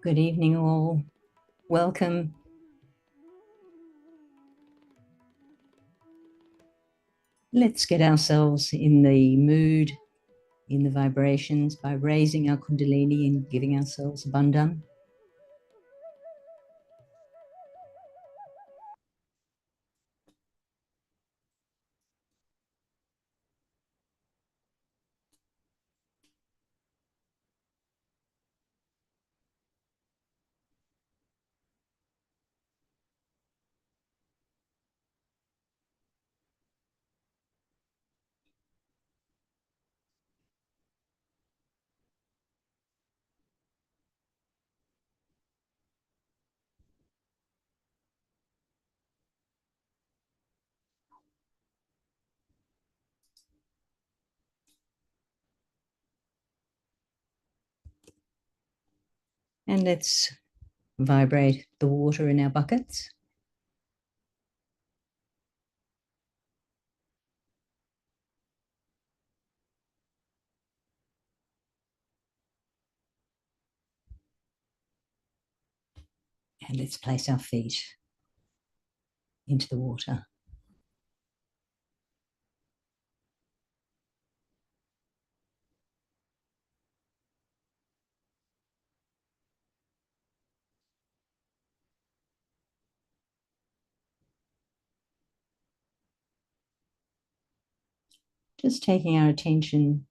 Good evening, all. Welcome. Let's get ourselves in the mood, in the vibrations, by raising our Kundalini and giving ourselves a bandhan. And let's vibrate the water in our buckets. And let's place our feet into the water. Just taking our attention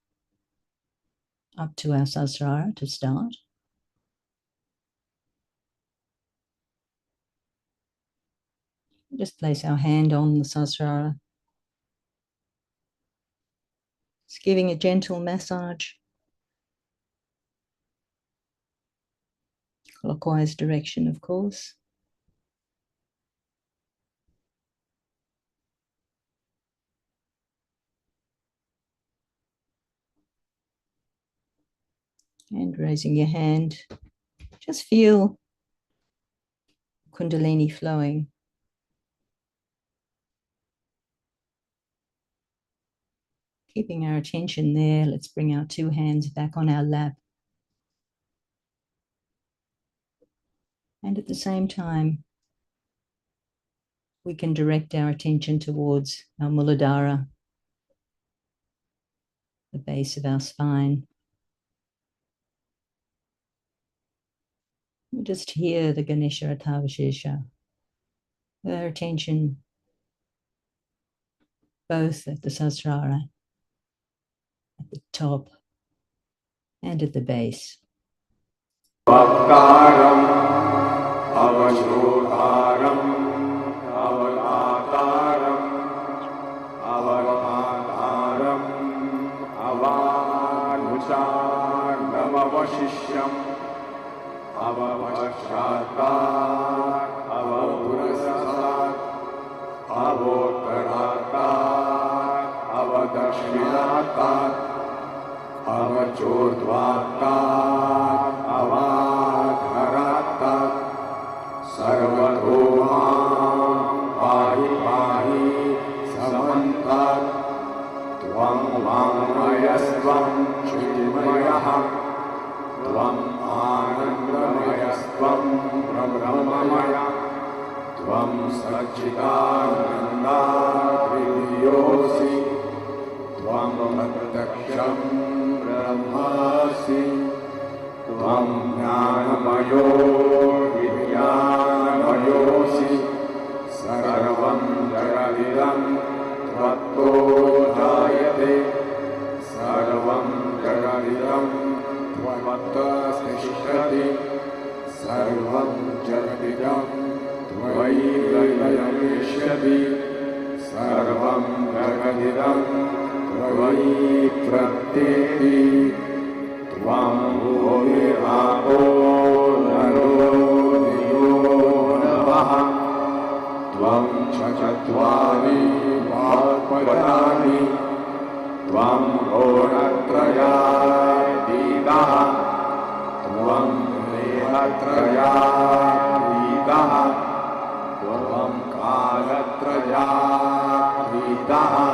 up to our Sahasrara to start. Just place our hand on the Sahasrara. Just giving a gentle massage, clockwise direction, of course. And raising your hand, just feel Kundalini flowing. Keeping our attention there, let's bring our two hands back on our lap. And at the same time, we can direct our attention towards our Muladhara, the base of our spine. We just hear the Ganesha Atavashesha, with our attention both at the Sahasrara, at the top and at the base. Avakaram, avashrodharam, avadhataram, avadhataram, avanuchanam, avashishyam, avavachratar, avapurasasar, avotaratar, avadashinatar, avachordvatar, avadharatar, sarvatoham, pahi pahi, samantar, tvam vamayastvam, shrimayah, tvam anandamayastvam, brahmamaya, tvam satchidananda, hridiyosi, tvam pratyaksham brahmasi, tvam jnanamayo vidyanayosi, sarvam jagadidam tvatto jayate, sarvam jagadidam tvatta stishyati, sarvam jagadidam tvayi gayamishyati, sarvam jagadidam tvayi pratyeti, tvam bhumirāpo naro niyo navaha, tvam chachatvāri vātpadāni, tvam ghoratrayātītaha, tvam nehatrayātītaha, tvam kālatrayātītaha,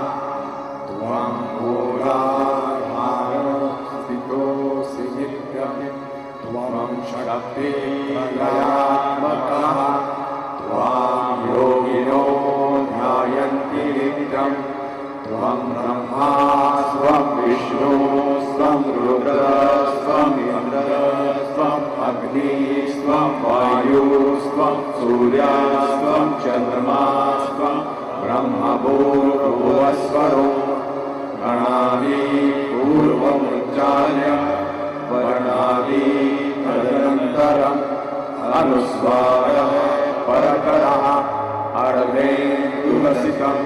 tvam ghorathāra stitosi nityam, tvam shakti Shakti Layatmakah Tvam Yogino Dhyayanti Nityam Tvam Brahma Svam Vishnu Svam Rudra Svam Indra Svam Agni Svam Vayu Svam Surya Svam Chandrama Svam Brahma Bhuvasvaro Ganadi Purvamucharya Varnadi Tadanantaram Anusvara Parakaraha Arve Tulasitam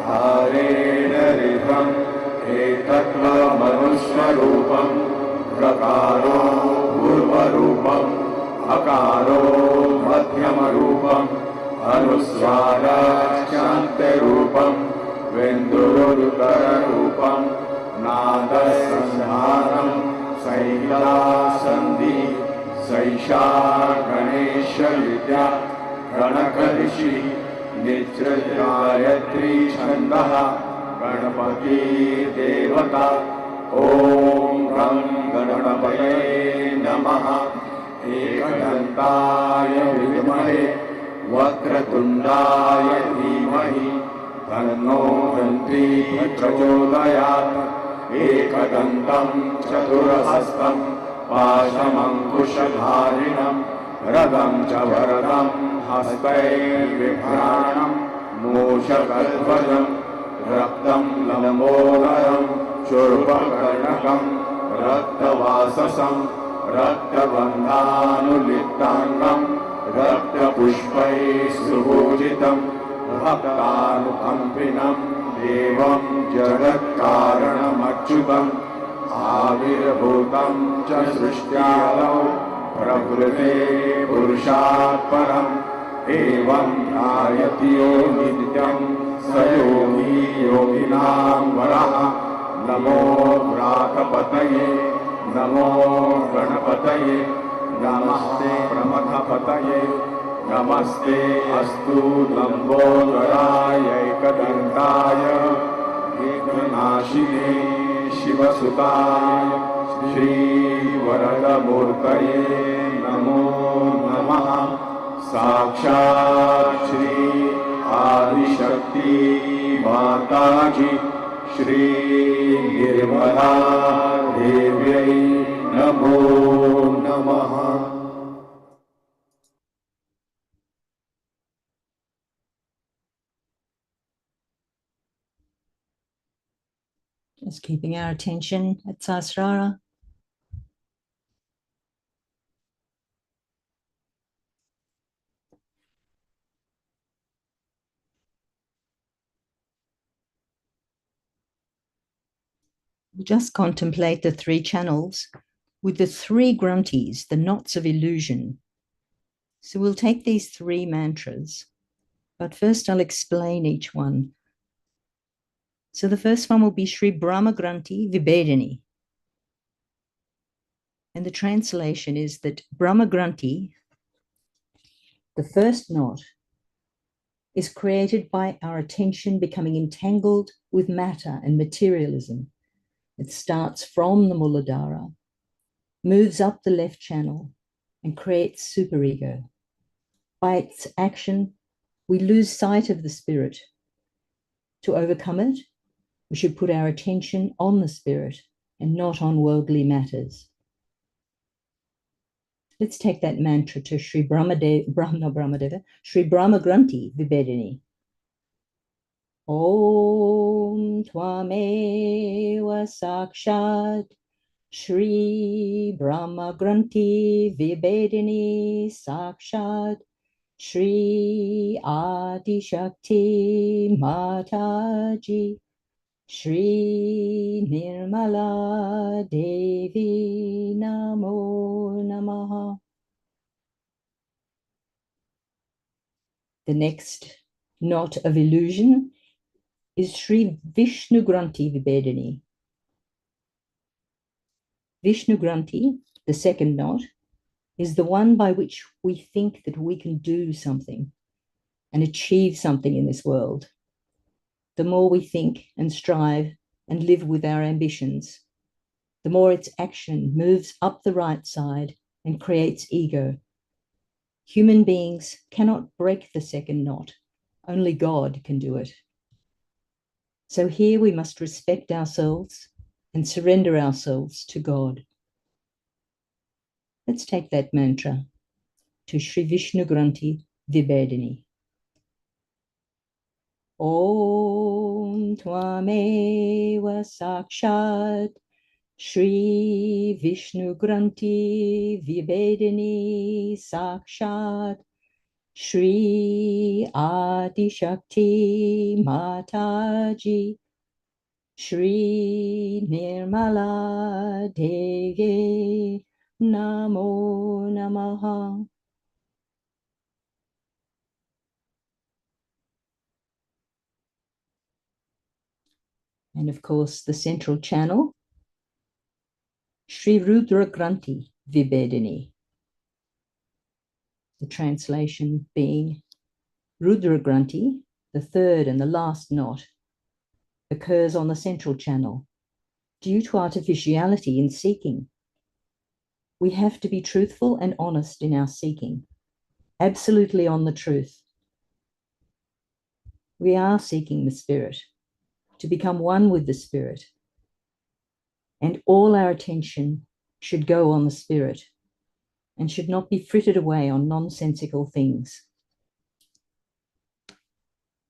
Harena Ritham Etatva Manusvarupam Prakaro Purvarupam Akaro Madhyamarupam Anusvara Chantarupam Vendurukarupam Nadasandhanam Saila Sandhi Saisha Ganesha Vidya Ganakarishi Nitra Gayatri Chandaha Ganapati Devata Om Ram Ganapataye Namaha Ekadantaya Vidmahe Vakratundaya Dhimahi Tanno Dantri Prachodayat Ekadantam Chaturahastam Pashamankushabharinam Radam Chavaradam Hastai Vibhranam Moshakadvajam Raktam Lambodaram Churvakarnakam Raktavasasam Raktavandhanulitangam Raktapushpai Subhujitam Bhaktanukampinam Devam Jagatkaranam Achyutam Avirabhutam Cha Srishtyalav Prakrute Purushat Param Evam Dhayatiyo Nityam Sayogi Yoginam Varaha Namo Bhratapataye Namo Ganapataye Namaste Pramadhapataye Namaste Astu Lambodharaya Ekadantaya Vignanashine Shivasutaya Shri Varadamurtaye Namo Namaha Sakshat Shri Adishakti Mataji Shri Nirmala Devyai Namo Namaha. Just keeping our attention at Sahasrara. Just contemplate the three channels with the three grunties, the knots of illusion. So we'll take these three mantras, but first I'll explain each one. So the first one will be Shri Brahma Granti Vibedini. And the translation is that Brahma Granti, the first knot, is created by our attention becoming entangled with matter and materialism. It starts from the Muladhara, moves up the left channel, and creates superego. By its action, we lose sight of the spirit. To overcome it, we should put our attention on the spirit and not on worldly matters. Let's take that mantra to Shri Brahma Granti Vibedini. Om Tvameva Sakshat Shri Brahma Granti Vibedini Sakshat Shri Adi Shakti Mataji Shri Nirmala Devi Namo Namaha. The next knot of illusion is Shri Vishnu Granti Vibedini. Vishnu Granti, the second knot, is the one by which we think that we can do something and achieve something in this world. The more we think and strive and live with our ambitions, the more its action moves up the right side and creates ego. Human beings cannot break the second knot. Only God can do it. So here we must respect ourselves and surrender ourselves to God. Let's take that mantra to Shri Vishnu Granthi Vibedini. Om Tvameva Sakshat Shri Vishnu Granthi Vibedini Sakshat Shri Adi Shakti Mataji Shri Nirmala Devi Namo Namaha. And of course, the central channel, Shri Rudra Granthi Vibedini. The translation being Rudra Granthi, the third and the last knot, occurs on the central channel due to artificiality in seeking. We have to be truthful and honest in our seeking, absolutely on the truth. We are seeking the Spirit, to become one with the Spirit, and all our attention should go on the Spirit and should not be frittered away on nonsensical things.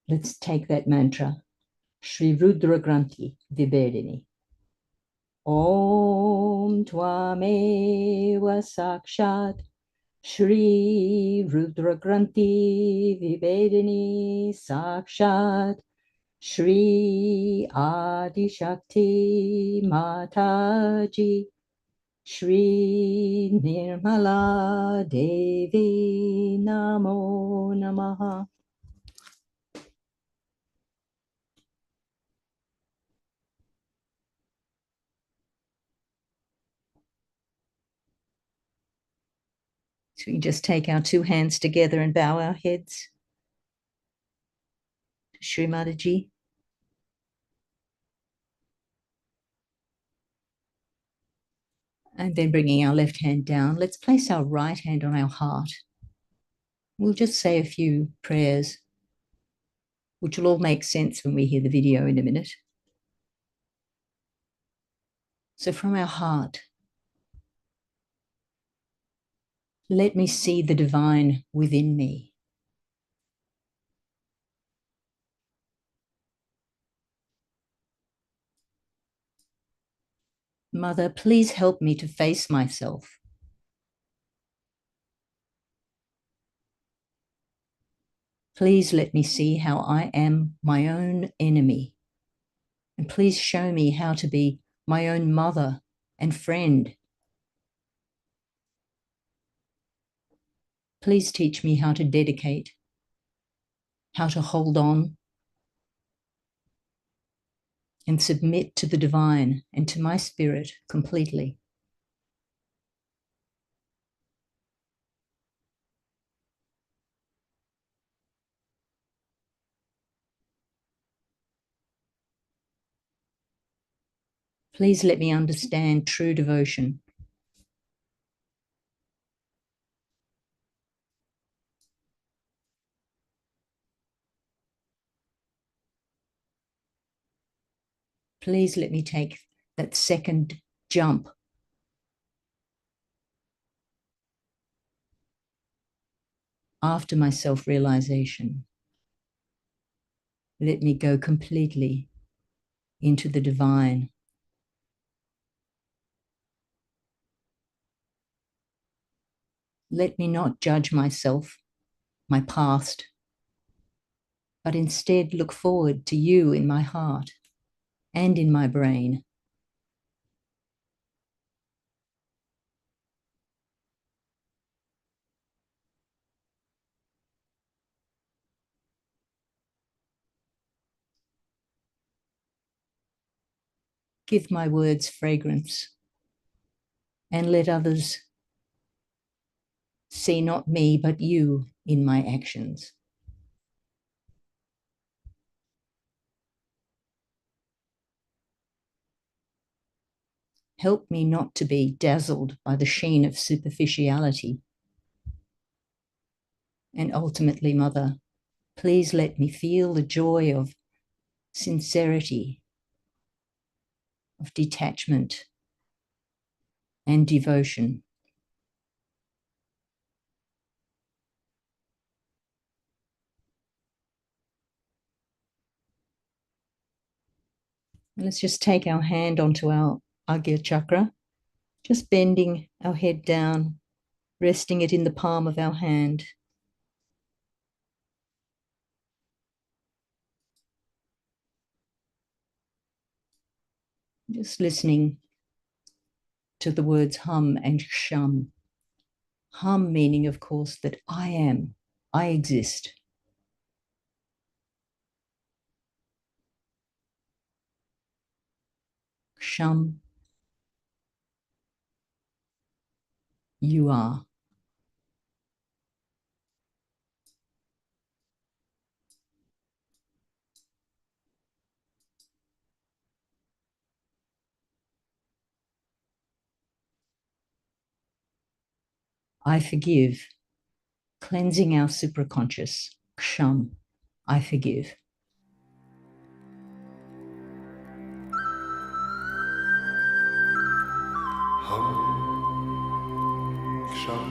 Let's take that mantra, Shri Rudra Granthi Vibedini. Om Tvameva Sakshat Shri Rudra Granthi Vibedini Sakshat Shri Adi Shakti Mataji Shri Nirmala Devi Namo Namaha. So we just take our two hands together and bow our heads. Shri Mataji. And then bringing our left hand down, let's place our right hand on our heart. We'll just say a few prayers, which will all make sense when we hear the video in a minute. So from our heart, let me see the divine within me. Mother, please help me to face myself. Please let me see how I am my own enemy. And please show me how to be my own mother and friend. Please teach me how to dedicate, how to hold on, and submit to the divine and to my spirit completely. Please let me understand true devotion. Please let me take that second jump after my self-realization. Let me go completely into the divine. Let me not judge myself, my past, but instead look forward to you in my heart and in my brain. Give my words fragrance and let others see not me, but you in my actions. Help me not to be dazzled by the sheen of superficiality. And ultimately, Mother, please let me feel the joy of sincerity, of detachment and devotion. And let's just take our hand onto our Agya chakra, just bending our head down, resting it in the palm of our hand. Just listening to the words hum and sham. Hum meaning, of course, that I am, I exist. Sham, you are. I forgive, cleansing our supraconscious. Sham, I forgive. Hum, Sham,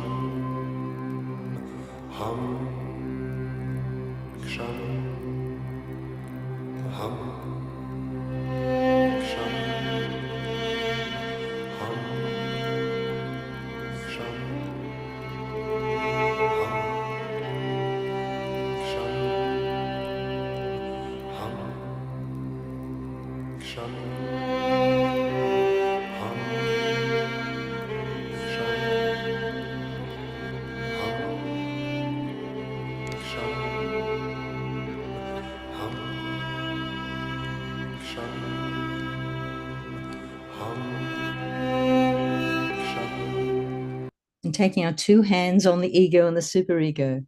Hum, Sham, Hum, Sham, Hum, Sham, Hum, Sham, Hum, Sham. And taking our two hands on the ego and the superego.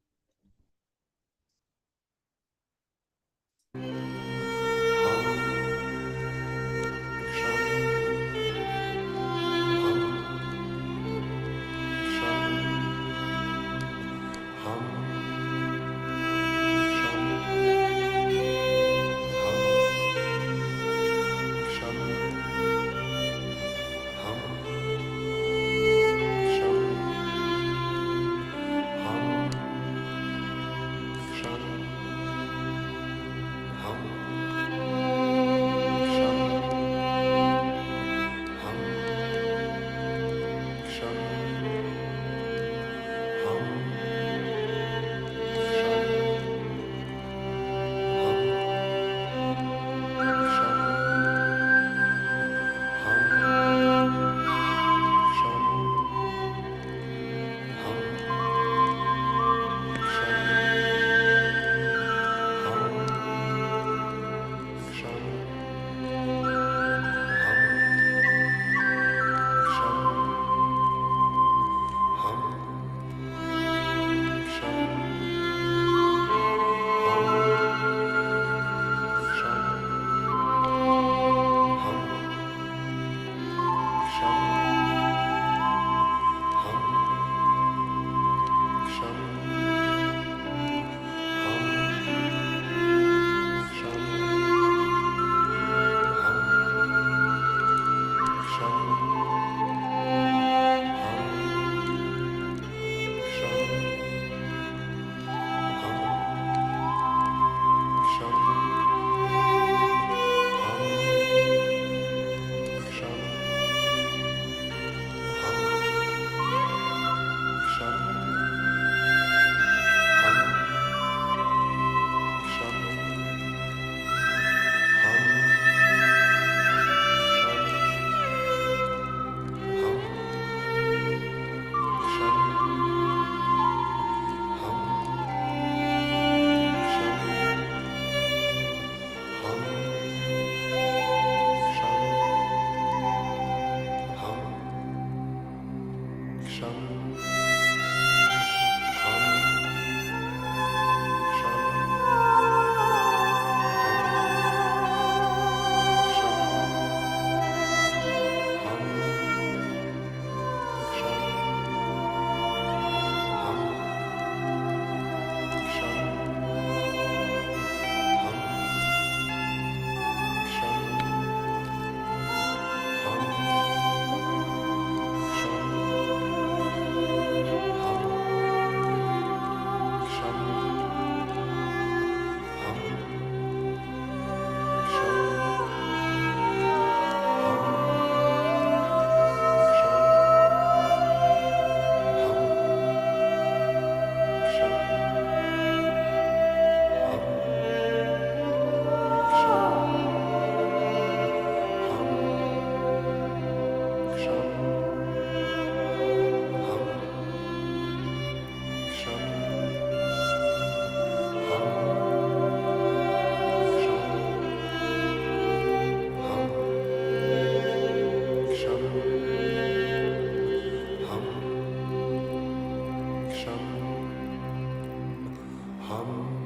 Hum.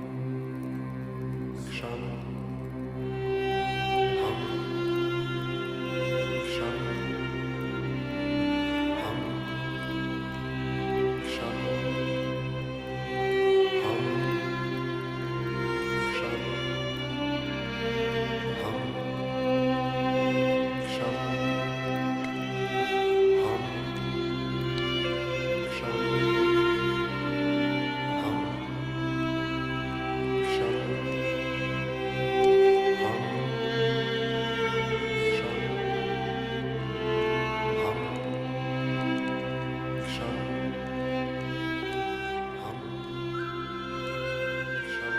Sham. Hum. Sham. Hum. Sham. Hum. Sham. Hum. Sham. Hum. Sham. Hum. Sham. Hum. Sham. Hum. Sham. Hum. Sham.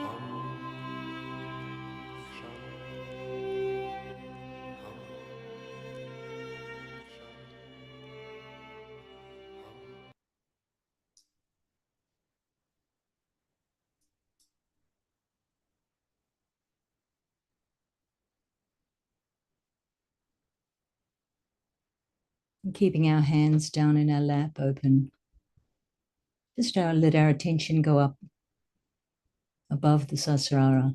Hum. Sham. And keeping our hands down in our lap open. Just let our attention go up above the Sahasrara.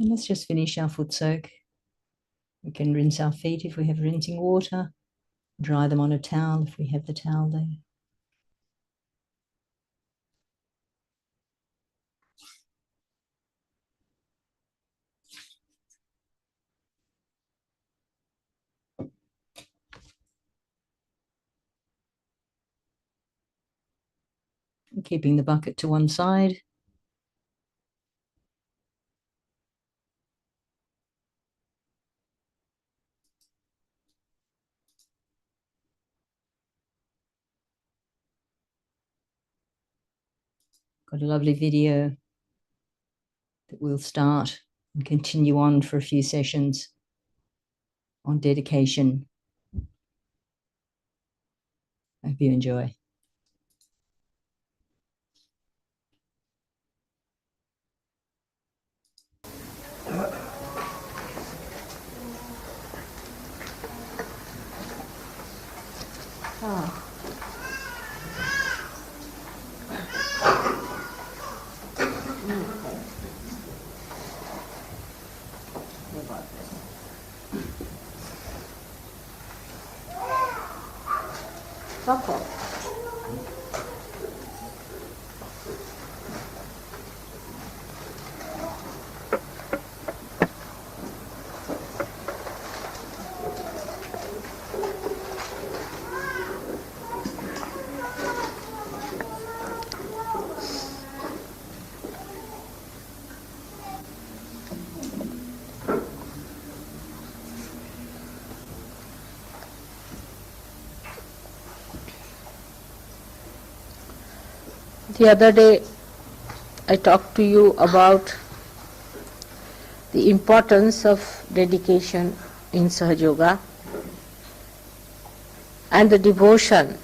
And let's just finish our foot soak. We can rinse our feet if we have rinsing water, dry them on a towel if we have the towel there. And keeping the bucket to one side. Got a lovely video that we'll start and continue on for a few sessions on dedication. Hope you enjoy. The other day I talked to you about the importance of dedication in Sahaja Yoga and the devotion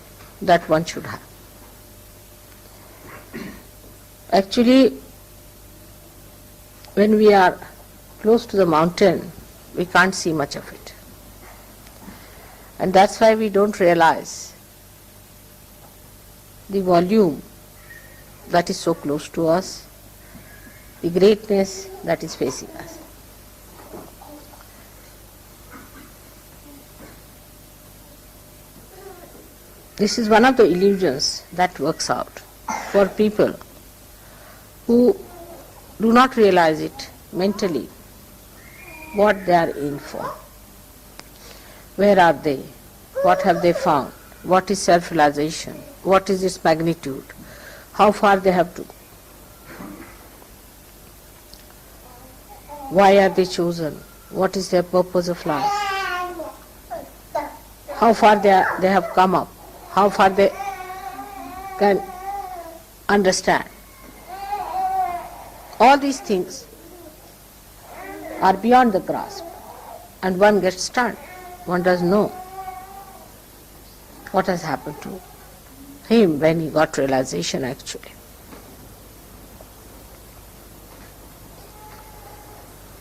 that one should have. Actually, when we are close to the mountain, we can't see much of it. And that's why we don't realize the volume that is so close to us, the greatness that is facing us. This is one of the illusions that works out for people who do not realize it mentally, what they are in for. Where are they? What have they found? What is self-realization? What is its magnitude? How far they have to go? Why are they chosen? What is their purpose of life? How far they have come up? How far they can understand? All these things are beyond the grasp, and one gets stunned. One doesn't know what has happened to him when he got realization actually.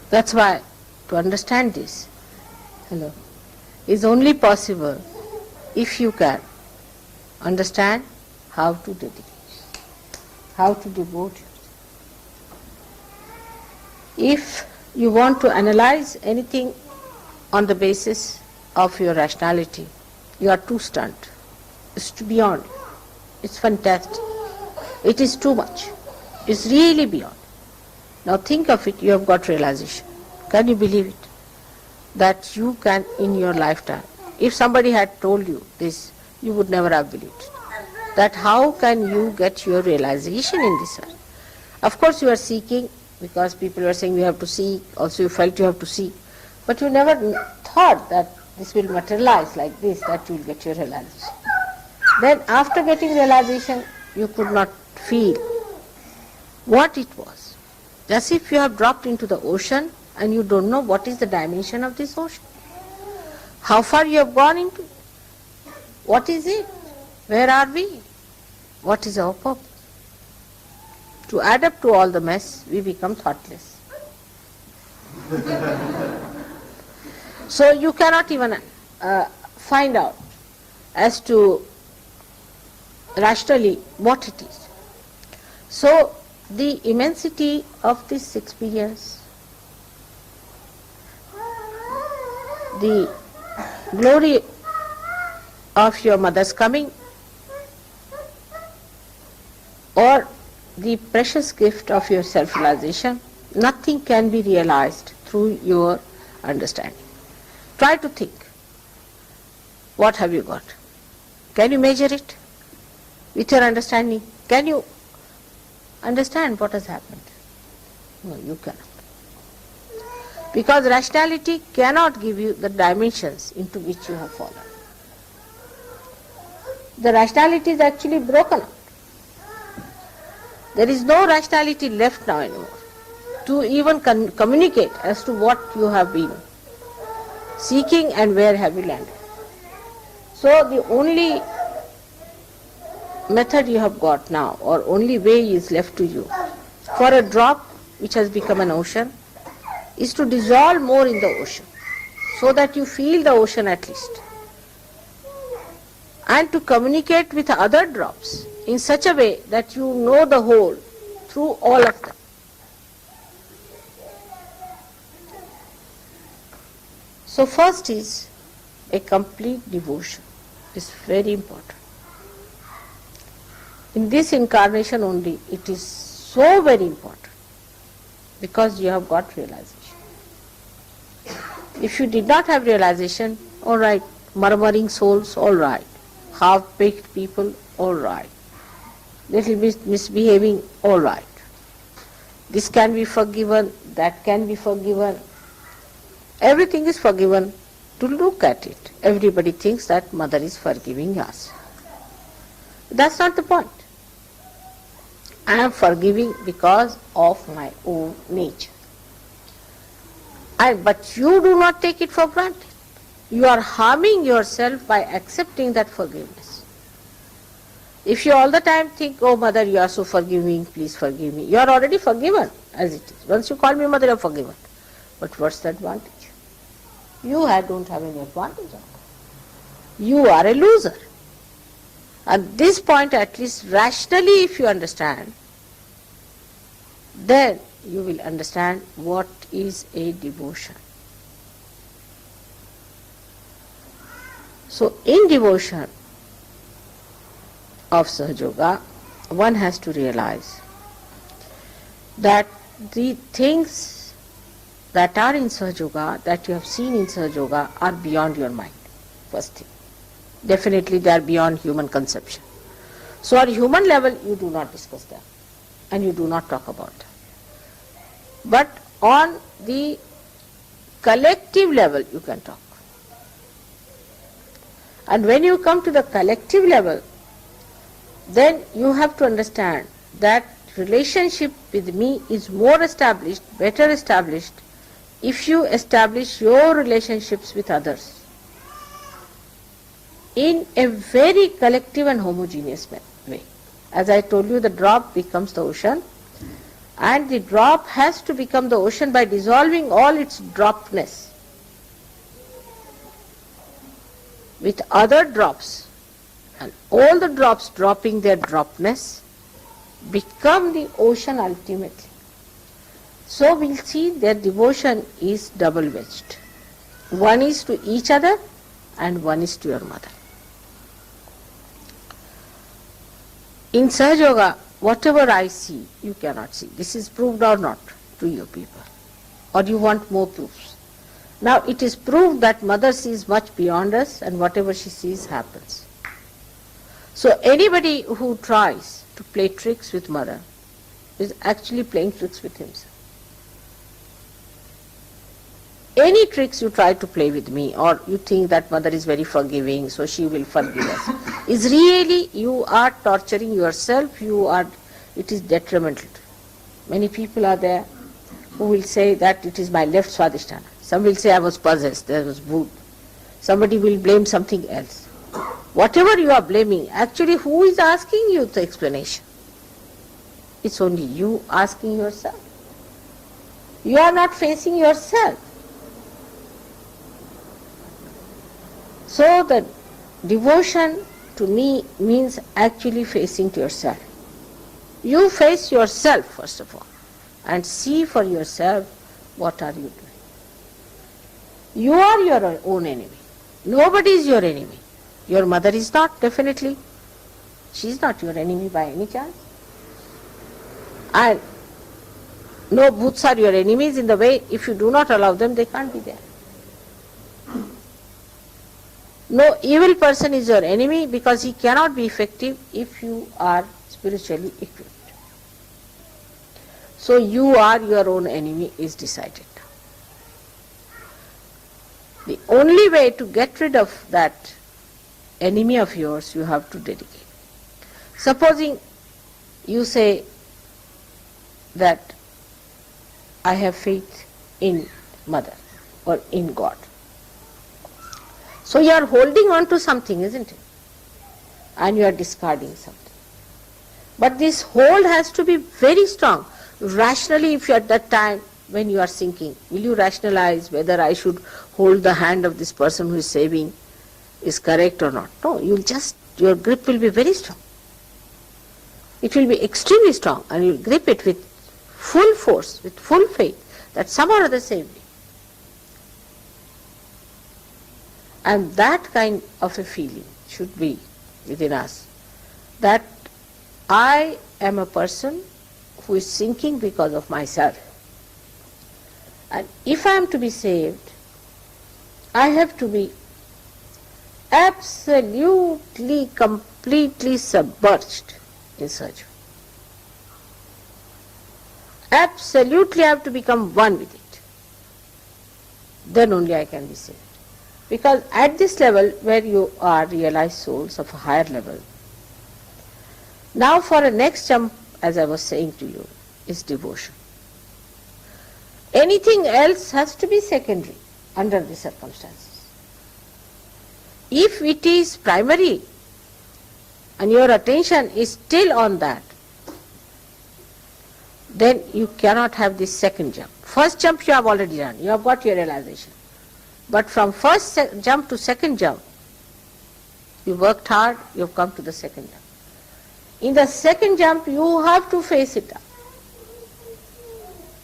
That's why to understand this, is only possible if you can understand how to dedicate, how to devote yourself. If you want to analyze anything on the basis of your rationality, you are too stunned. It's beyond. It's fantastic. It is too much. It's really beyond. Now think of it, you have got realization. Can you believe it? That you can in your lifetime. If somebody had told you this, you would never have believed it. That how can you get your realization in this earth? Of course you are seeking, because people were saying you have to seek, also you felt you have to seek. But you never thought that this will materialize like this, that you will get your realization. Then after getting realization, you could not feel what it was. As if you have dropped into the ocean and you don't know what is the dimension of this ocean. How far you have gone into it. What is it? Where are we? What is our purpose? To add up to all the mess, we become thoughtless. So you cannot even find out as to rationally what it is. So the immensity of this experience, the glory of your mother's coming, or the precious gift of your self-realization, nothing can be realized through your understanding. Try to think. What have you got? Can you measure it with your understanding? Can you understand what has happened? No, you cannot. Because rationality cannot give you the dimensions into which you have fallen. The rationality is actually broken up. There is no rationality left now anymore to even communicate as to what you have been seeking and where have you landed. So the only method you have got now, or only way is left to you, for a drop which has become an ocean, is to dissolve more in the ocean, so that you feel the ocean at least, and to communicate with other drops in such a way that you know the whole through all of them. So first is a complete devotion. It's very important. In this incarnation only, it is so very important, because you have got realization. If you did not have realization, all right, murmuring souls, all right, half-baked people, all right, little bit misbehaving, all right. This can be forgiven, that can be forgiven. Everything is forgiven to look at it. Everybody thinks that Mother is forgiving us. That's not the point. I am forgiving because of my own nature. But you do not take it for granted. You are harming yourself by accepting that forgiveness. If you all the time think, oh Mother, you are so forgiving, please forgive me, you are already forgiven as it is. Once you call me Mother, you are forgiven. But what's the advantage? You don't have any advantage of it. You are a loser. At this point, at least rationally, if you understand, then you will understand what is a devotion. So in devotion of Sahaja Yoga, one has to realize that the things that are in Sahaja Yoga, that you have seen in Sahaja Yoga, are beyond your mind, first thing. Definitely they are beyond human conception. So on human level you do not discuss them and you do not talk about them. But on the collective level you can talk. And when you come to the collective level, then you have to understand that relationship with me is more established, better established, if you establish your relationships with others in a very collective and homogeneous way. As I told you, the drop becomes the ocean, and the drop has to become the ocean by dissolving all its dropness with other drops, and all the drops dropping their dropness become the ocean ultimately. So we'll see their devotion is double-wedged. One is to each other and one is to your mother. In Sahaja Yoga, whatever I see, you cannot see. This is proved or not to you people? Or you want more proofs? Now it is proved that mother sees much beyond us and whatever she sees happens. So anybody who tries to play tricks with mother is actually playing tricks with himself. Any tricks you try to play with me, or you think that mother is very forgiving so she will forgive us, is really you are torturing yourself, it is detrimental. Many people are there who will say that it is my left swadhisthana. Some will say I was possessed, there was voodoo. Somebody will blame something else. Whatever you are blaming, actually who is asking you the explanation? It's only you asking yourself. You are not facing yourself. So the devotion to me means actually facing to yourself. You face yourself first of all and see for yourself what are you doing. You are your own enemy. Nobody is your enemy. Your mother is not, definitely. She is not your enemy by any chance. And no bhoots are your enemies in the way if you do not allow them, they can't be there. No evil person is your enemy because he cannot be effective if you are spiritually equipped. So you are your own enemy is decided. The only way to get rid of that enemy of yours, you have to dedicate. Supposing you say that I have faith in mother or in God. So you are holding on to something, isn't it? And you are discarding something. But this hold has to be very strong. Rationally, if you are at that time when you are sinking, will you rationalize whether I should hold the hand of this person who is saving is correct or not? No, your grip will be very strong. It will be extremely strong and you will grip it with full force, with full faith that some or other save me. And that kind of a feeling should be within us, that I am a person who is sinking because of myself. And if I am to be saved, I have to be absolutely, completely submerged in Sahaja. Absolutely I have to become one with it. Then only I can be saved. Because at this level where you are realized souls of a higher level, now for a next jump, as I was saying to you, is devotion. Anything else has to be secondary under the circumstances. If it is primary and your attention is still on that, then you cannot have this second jump. First jump you have already done, you have got your realization. But from first jump to second jump, you worked hard, you have come to the second jump. In the second jump, you have to face it up.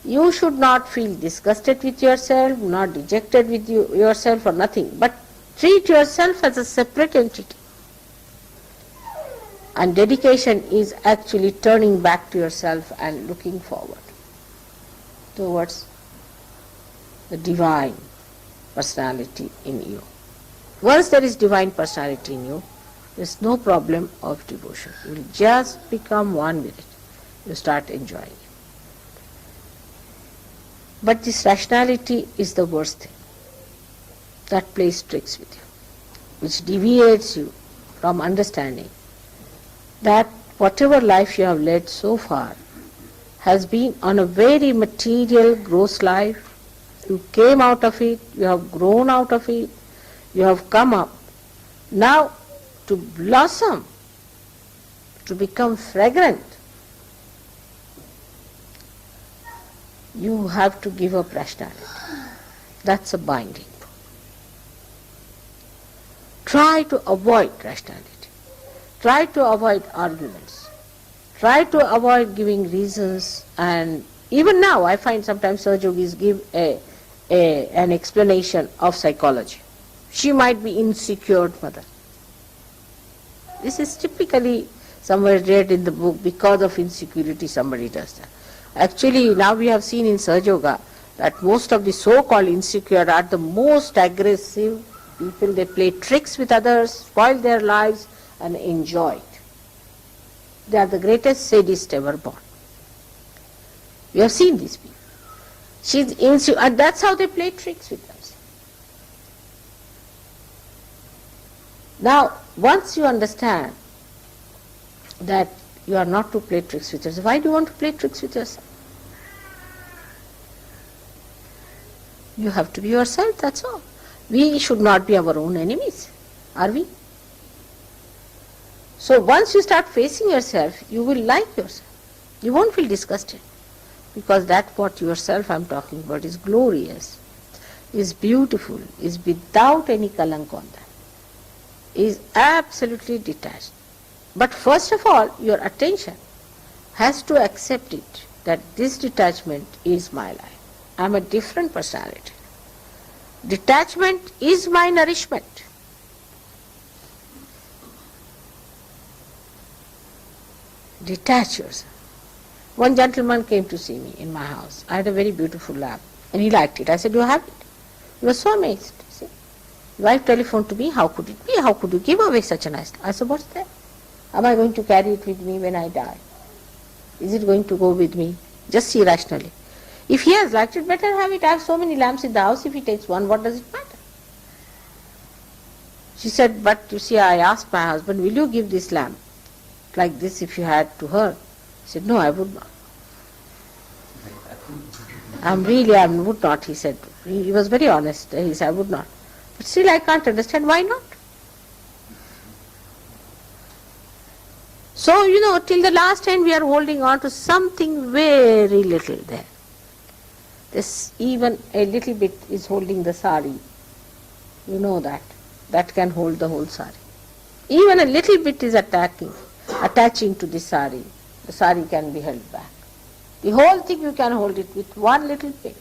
You should not feel disgusted with yourself, not dejected with yourself or nothing, but treat yourself as a separate entity. And dedication is actually turning back to yourself and looking forward. towards the divine personality in you. Once there is divine personality in you, there is no problem of devotion. You will just become one with it. You start enjoying it. But this rationality is the worst thing. That plays tricks with you, which deviates you from understanding that whatever life you have led so far has been on a very material, gross life. You came out of it, you have grown out of it, you have come up. Now, to blossom, to become fragrant, you have to give up rationality. That's a binding. Try to avoid rationality. Try to avoid arguments. Try to avoid giving reasons. And even now I find sometimes Sahaja Yogis give an explanation of psychology. She might be insecure mother. This is typically somewhere read in the book. Because of insecurity somebody does that. Actually now we have seen in Sahaja Yoga that most of the so-called insecure are the most aggressive people. They play tricks with others, spoil their lives and enjoy it. They are the greatest sadists ever born. We have seen these people. She's insecure, and that's how they play tricks with themselves. Now, once you understand that you are not to play tricks with yourself, why do you want to play tricks with yourself? You have to be yourself, that's all. We should not be our own enemies, are we? So once you start facing yourself, you will like yourself. You won't feel disgusted. Because that what yourself I'm talking about is glorious, is beautiful, is without any kalank on that, is absolutely detached. But first of all, your attention has to accept it, that this detachment is my life. I'm a different personality. Detachment is my nourishment. Detach yourself. One gentleman came to see me in my house. I had a very beautiful lamp and he liked it. I said, you have it? He was so amazed. See? Wife telephoned to me, how could it be? How could you give away such a nice lamp? I said, what's that? Am I going to carry it with me when I die? Is it going to go with me? Just see rationally. If he has liked it, better have it. I have so many lamps in the house. If he takes one, what does it matter? She said, but you see, I asked my husband, will you give this lamp like this if you had to her? He said, no, I would not. I would not, he said. He was very honest. He said, I would not. But still I can't understand why not. So, till the last end we are holding on to something very little there. This even a little bit is holding the sari. You know that. That can hold the whole sari. Even a little bit is attaching to the sari. The sari can be held back. The whole thing you can hold it with one little pin.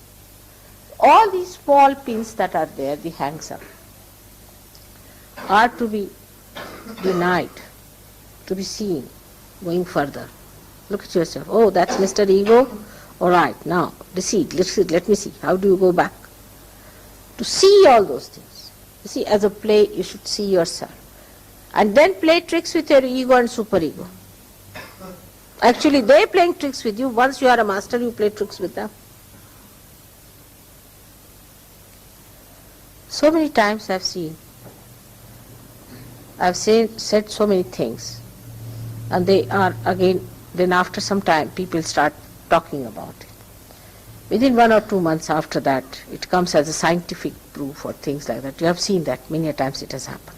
All these small pins that are there, the hangs up, are to be denied, to be seen, going further. Look at yourself. Oh, that's Mr. Ego. All right, now, deceit. Let me see. How do you go back? To see all those things. You see, as a play, you should see yourself. And then play tricks with your ego and superego. Actually, they are playing tricks with you. Once you are a master, you play tricks with them. So many times I've said so many things. And they are again, then after some time, people start talking about it. Within 1 or 2 months after that, it comes as a scientific proof or things like that. You have seen that many a times it has happened.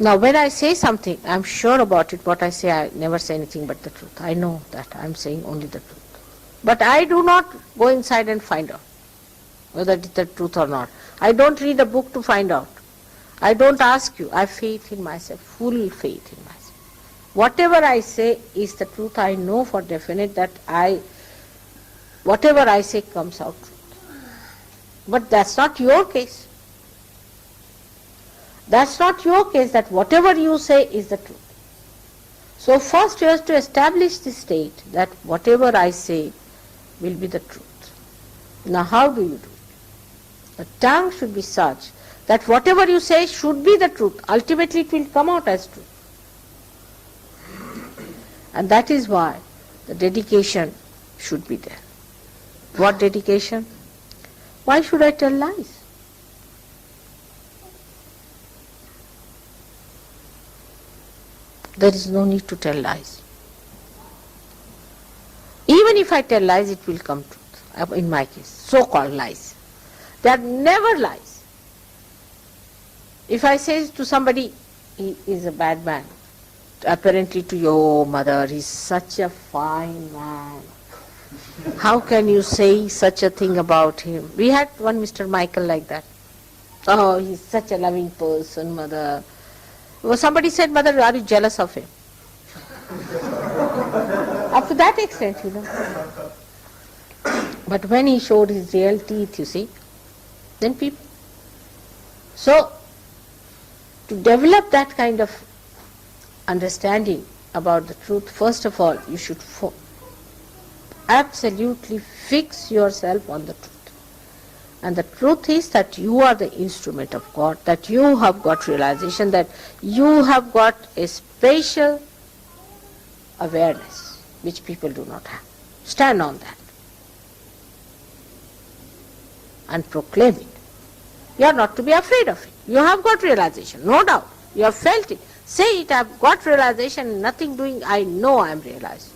Now when I say something, I am sure about it. What I say, I never say anything but the truth. I know that I am saying only the truth. But I do not go inside and find out whether it is the truth or not. I don't read a book to find out. I don't ask you. I have faith in myself, full faith in myself. Whatever I say is the truth. I know for definite that whatever I say comes out truth. But that's not your case. That's not your case, that whatever you say is the truth. So first you have to establish the state that whatever I say will be the truth. Now how do you do it? The tongue should be such that whatever you say should be the truth. Ultimately it will come out as truth. And that is why the dedication should be there. What dedication? Why should I tell lies? There is no need to tell lies. Even if I tell lies, it will come truth. In my case, so-called lies. They are never lies. If I say to somebody, he is a bad man, apparently to your mother, he's such a fine man. How can you say such a thing about him? We had one Mr. Michael like that. Oh, he's such a loving person, mother. Well, somebody said, mother, are you jealous of him? Up to that extent, you know. But when he showed his real teeth, you see, then people... So, to develop that kind of understanding about the truth, first of all, you should absolutely fix yourself on the truth. And the truth is that you are the instrument of God, that you have got realization, that you have got a spatial awareness which people do not have. Stand on that and proclaim it. You are not to be afraid of it. You have got realization, no doubt. You have felt it. Say it, I have got realization, nothing doing, I know I am realized.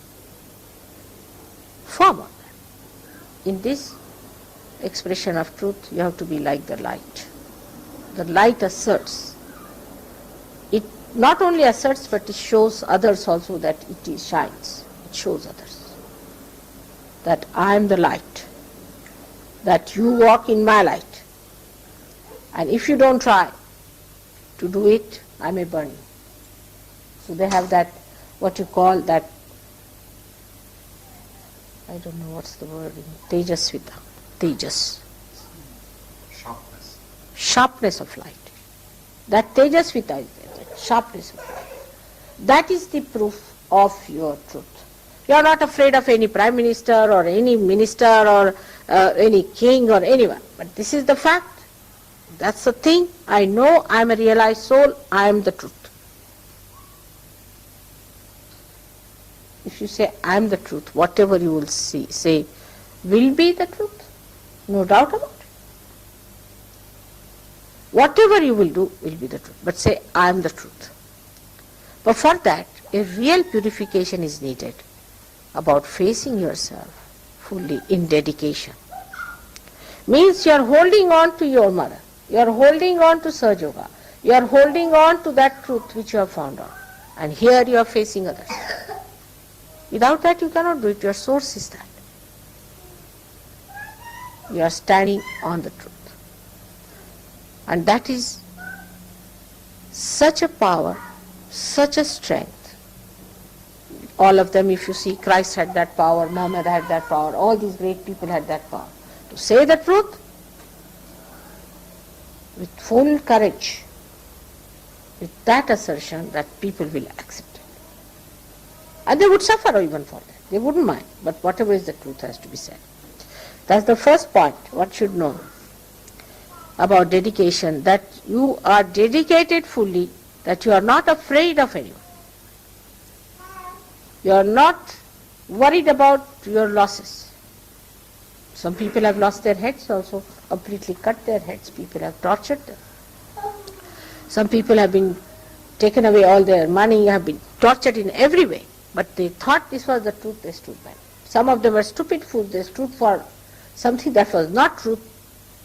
Form on that. In this expression of truth, you have to be like the light. The light asserts. It not only asserts, but it shows others also that it shines. It shows others that I am the light, that you walk in my light. And if you don't try to do it, I may burn you. So they have that, what you call that, I don't know what's the word, Tejasvita. Tejas. Sharpness. Sharpness of light. That Tejasvita is there, that sharpness of light. That is the proof of your truth. You are not afraid of any prime minister or any minister or any king or anyone. But this is the fact. That's the thing. I know I am a realized soul. I am the truth. If you say I am the truth, whatever you will say will be the truth. No doubt about it. Whatever you will do will be the truth. But say I am the truth. But for that, a real purification is needed about facing yourself fully in dedication. Means you are holding on to your mother. You are holding on to Sahaja Yoga. You are holding on to that truth which you have found out. And here you are facing others. Without that you cannot do it. Your source is that. You are standing on the truth. And that is such a power, such a strength. All of them, if you see, Christ had that power, Muhammad had that power, all these great people had that power. To say the truth with full courage, with that assertion that people will accept it. And they would suffer even for that. They wouldn't mind. But whatever is the truth has to be said. That's the first point, what should know about dedication, that you are dedicated fully, that you are not afraid of anyone. You are not worried about your losses. Some people have lost their heads also, completely cut their heads. People have tortured them. Some people have been taken away all their money, have been tortured in every way. But they thought this was the truth, they stood by it. Some of them were stupid fools, they stood for something that was not truth.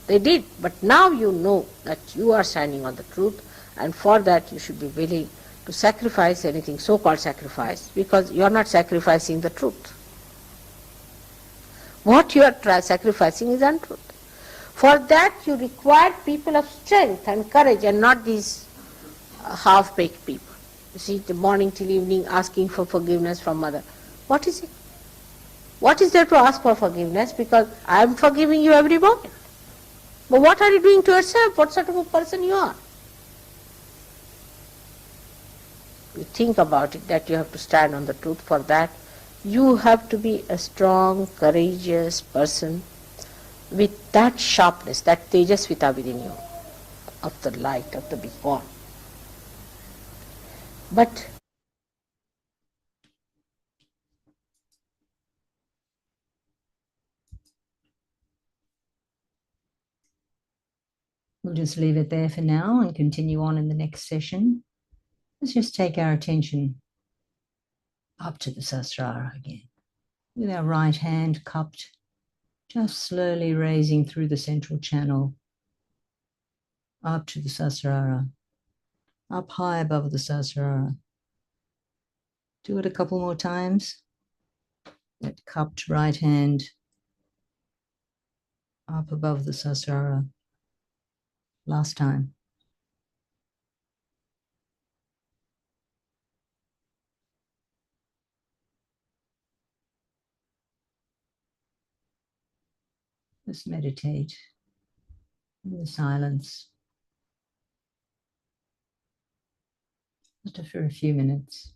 They did. But now you know that you are standing on the truth, and for that you should be willing to sacrifice anything, so-called sacrifice, because you are not sacrificing the truth. What you are sacrificing is untruth. For that you require people of strength and courage, and not these half-baked people. You see, the morning till evening asking for forgiveness from mother. What is it? What is there to ask for forgiveness? Because I am forgiving you every moment. But what are you doing to yourself? What sort of a person you are? You think about it, that you have to stand on the truth. For that You have to be a strong, courageous person with that sharpness, that tejasvita within you, of the light, of the big one. But we'll just leave it there for now and continue on in the next session. Let's just take our attention up to the Sahasrara again, with our right hand cupped, just slowly raising through the central channel, up to the Sahasrara, up high above the Sahasrara. Do it a couple more times. That cupped right hand up above the Sahasrara. Last time. Just meditate in the silence, just for a few minutes.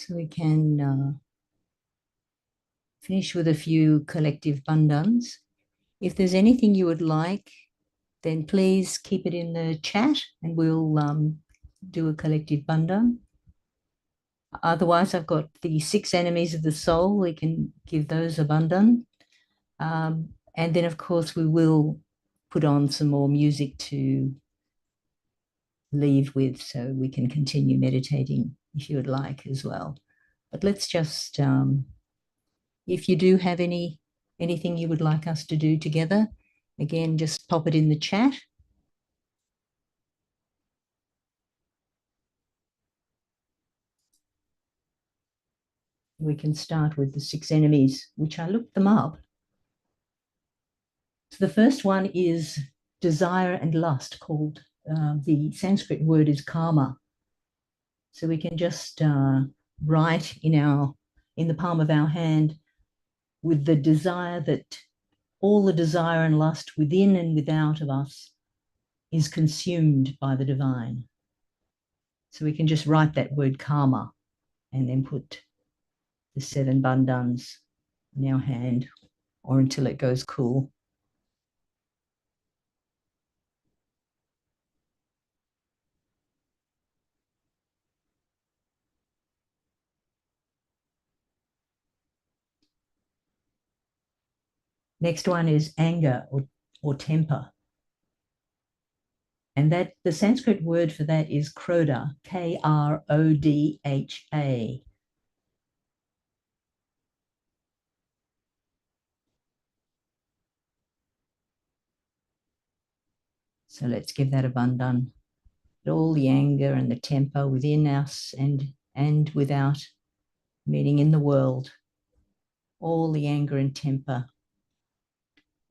So we can finish with a few collective bandhans. If there's anything you would like, then please keep it in the chat and we'll do a collective bandhan. Otherwise, I've got the 6 enemies of the soul. We can give those a bandhan. And then, of course, we will put on some more music to leave with so we can continue meditating if you would like as well. But let's just, if you do have anything you would like us to do together, again, just pop it in the chat. We can start with the 6 enemies, which I looked them up. So the first one is desire and lust, called, the Sanskrit word is karma. So we can just write in the palm of our hand with the desire that all the desire and lust within and without of us is consumed by the divine. So we can just write that word karma and then put the 7 bandhans in our hand or until it goes cool. Next one is anger or temper. And that the Sanskrit word for that is krodha, Krodha. So let's give that a bandhan. All the anger and the temper within us and without, meaning in the world, all the anger and temper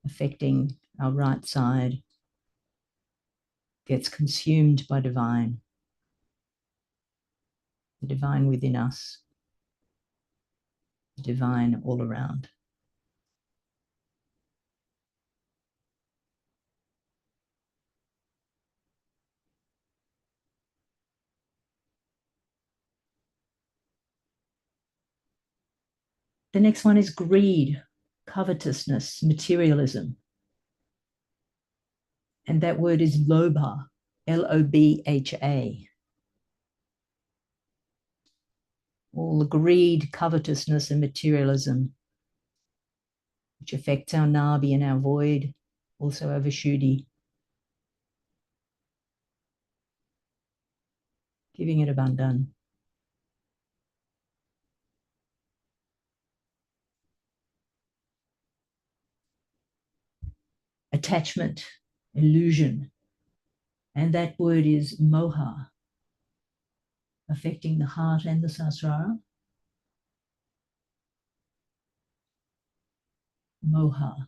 affecting our right side gets consumed by divine, the divine within us, the divine all around. The next one is greed, covetousness, materialism. And that word is lobha, Lobha. All the greed, covetousness, and materialism, which affects our nabi and our void, also our vishuddhi. Giving it a bandhan. Attachment, illusion, and that word is moha, affecting the heart and the sahasrara. Moha.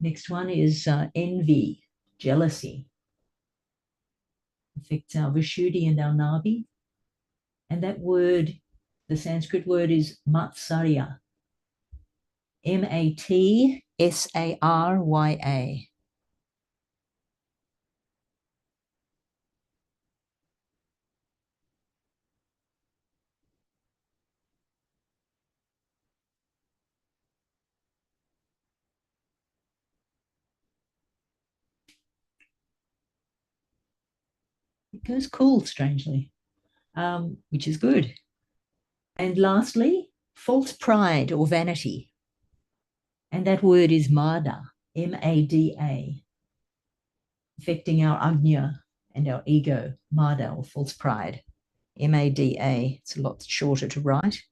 Next one is envy, jealousy. Affects our vishuddhi and our nabi. And that word, the Sanskrit word is matsarya, Matsarya. It goes cool, strangely, which is good. And lastly, false pride or vanity. And that word is mada, Mada, affecting our ajna and our ego, mada or false pride, Mada. It's a lot shorter to write.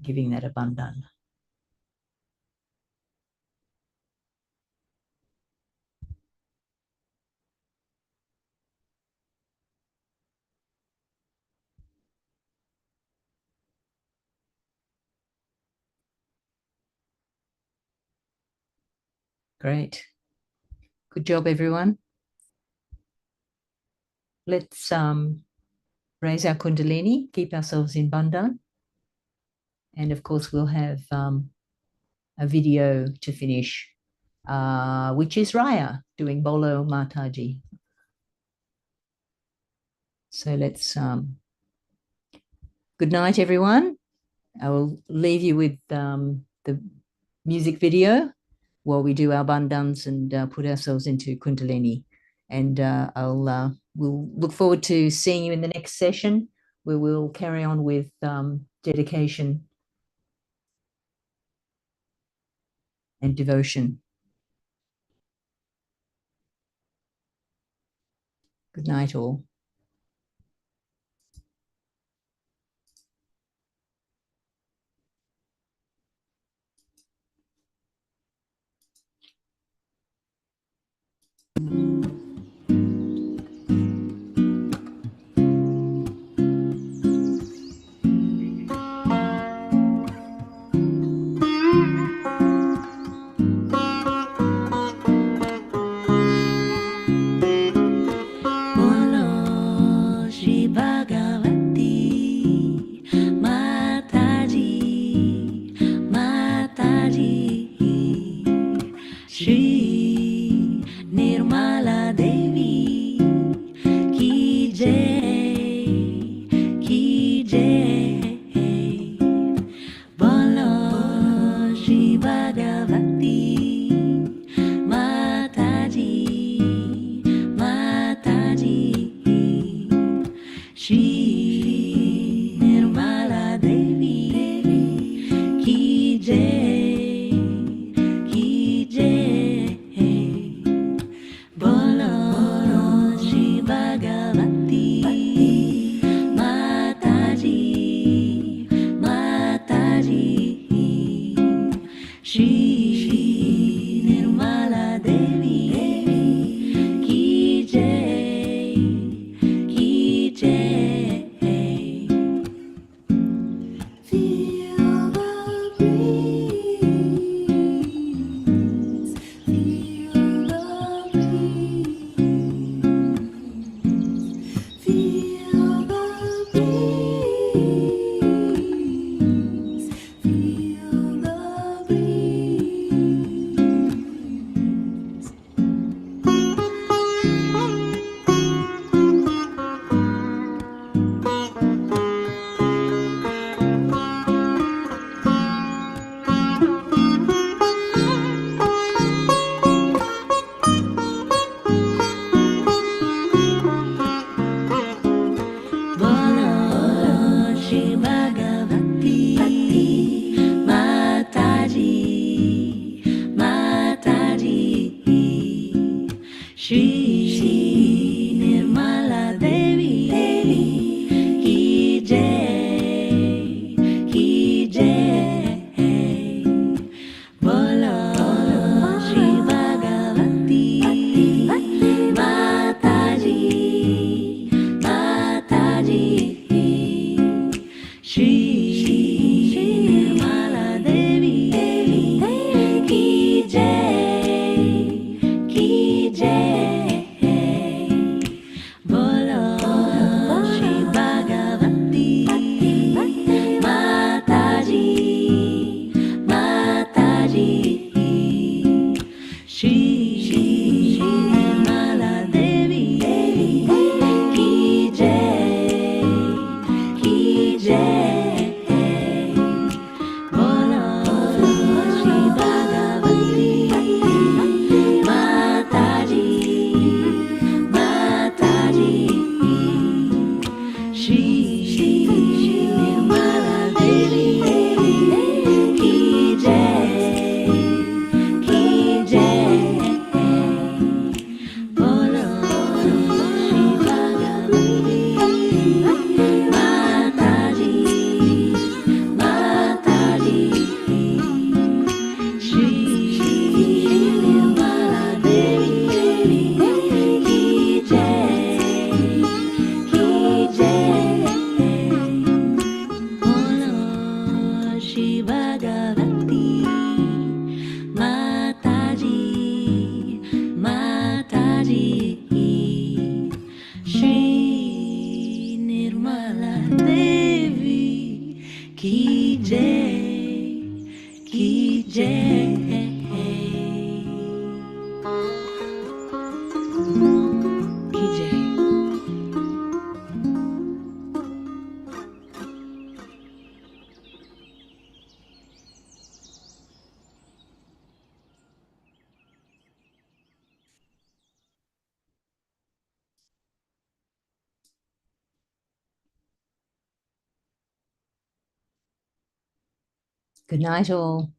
Giving that a bandhan. Great. Good job, everyone. Let's raise our Kundalini, keep ourselves in Bandhan. And of course, we'll have a video to finish, which is Raya doing Bolo Mataji. So let's, good night, everyone. I will leave you with the music video while we do our bandhans and put ourselves into Kundalini. And we'll look forward to seeing you in the next session, where we'll carry on with dedication and devotion. Good night, all. Shri Mataji ki jai. Ki Jai, Ki Jai, Ki Jai. Good night, all.